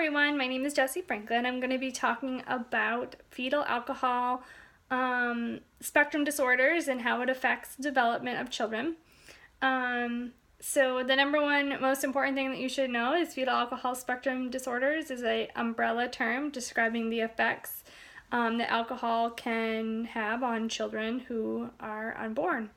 everyone, my name is Jessie Franklin. I'm going to be talking about fetal alcohol spectrum disorders and how it affects the development of children. So the number one most important thing that you should know is fetal alcohol spectrum disorders is an umbrella term describing the effects that alcohol can have on children who are unborn.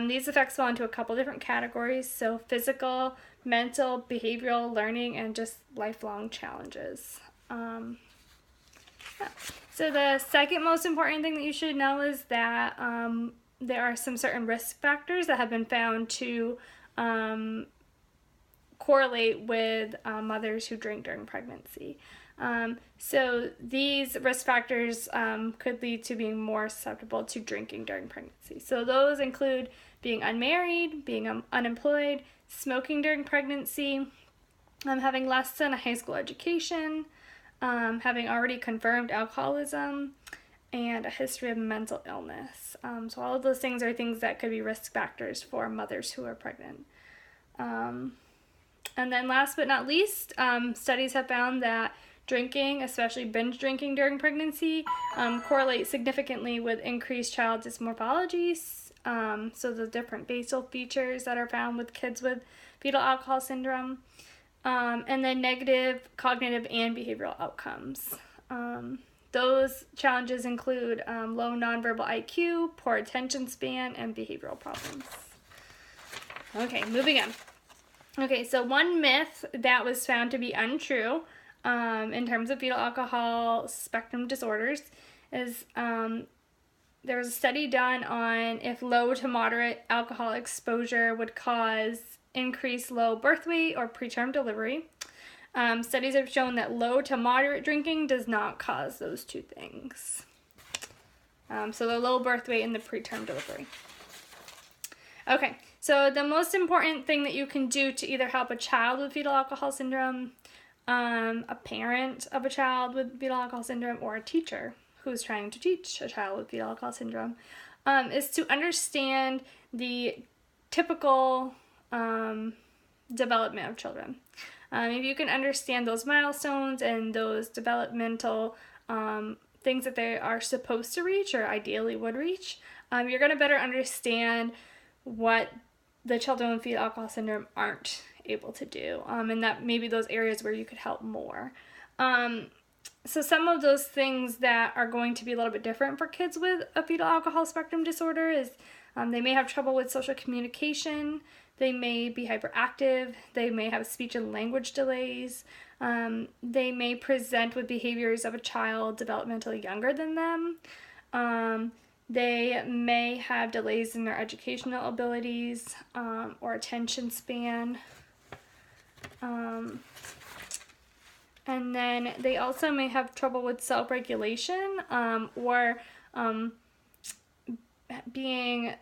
These effects fall into a couple different categories, so physical, mental, behavioral, learning, and just lifelong challenges. So the second most important thing that you should know is that there are some certain risk factors that have been found to correlate with mothers who drink during pregnancy. So these risk factors could lead to being more susceptible to drinking during pregnancy. So those include being unmarried, being unemployed, smoking during pregnancy, having less than a high school education, having already confirmed alcoholism, and a history of mental illness. So all of those things are things that could be risk factors for mothers who are pregnant. And then last but not least, studies have found that drinking, especially binge drinking during pregnancy, correlates significantly with increased child dysmorphologies. So the different basal features that are found with kids with fetal alcohol syndrome, and then negative cognitive and behavioral outcomes. Those challenges include low nonverbal IQ, poor attention span, and behavioral problems. Okay, moving on. Okay, so one myth that was found to be untrue in terms of fetal alcohol spectrum disorders is there was a study done on if low to moderate alcohol exposure would cause increased low birth weight or preterm delivery. Studies have shown that low to moderate drinking does not cause those two things. So the low birth weight and the preterm delivery. Okay, so the most important thing that you can do to either help a child with fetal alcohol syndrome, a parent of a child with fetal alcohol syndrome, or a teacher who's trying to teach a child with fetal alcohol syndrome, is to understand the typical development of children. If you can understand those milestones and those developmental things that they are supposed to reach or ideally would reach, you're going to better understand what the children with fetal alcohol syndrome aren't able to do, and that maybe those areas where you could help more. So some of those things that are going to be a little bit different for kids with a fetal alcohol spectrum disorder is they may have trouble with social communication, they may be hyperactive, they may have speech and language delays, they may present with behaviors of a child developmentally younger than them, they may have delays in their educational abilities or attention span. And then they also may have trouble with self-regulation or being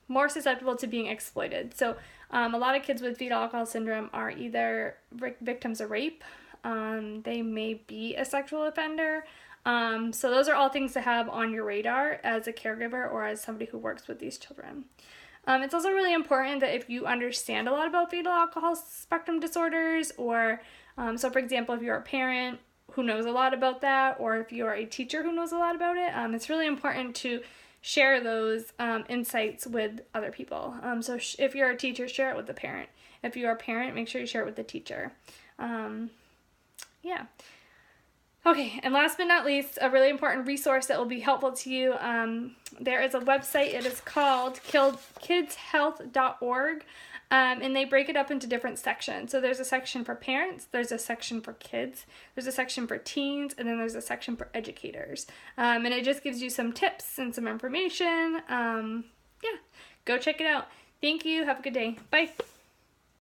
more susceptible to being exploited. So a lot of kids with fetal alcohol syndrome are either victims of rape, they may be a sexual offender. So those are all things to have on your radar as a caregiver or as somebody who works with these children. It's also really important that if you understand a lot about fetal alcohol spectrum disorders, or so for example, if you're a parent who knows a lot about that, or if you're a teacher who knows a lot about it, it's really important to share those insights with other people. So if you're a teacher, share it with the parent. If you're a parent, make sure you share it with the teacher. Yeah. Okay, and last but not least, a really important resource that will be helpful to you, there is a website. It is called kidshealth.org, and they break it up into different sections. So there's a section for parents, there's a section for kids, there's a section for teens, and then there's a section for educators. And it just gives you some tips and some information. Yeah, go check it out. Thank you. Have a good day. Bye.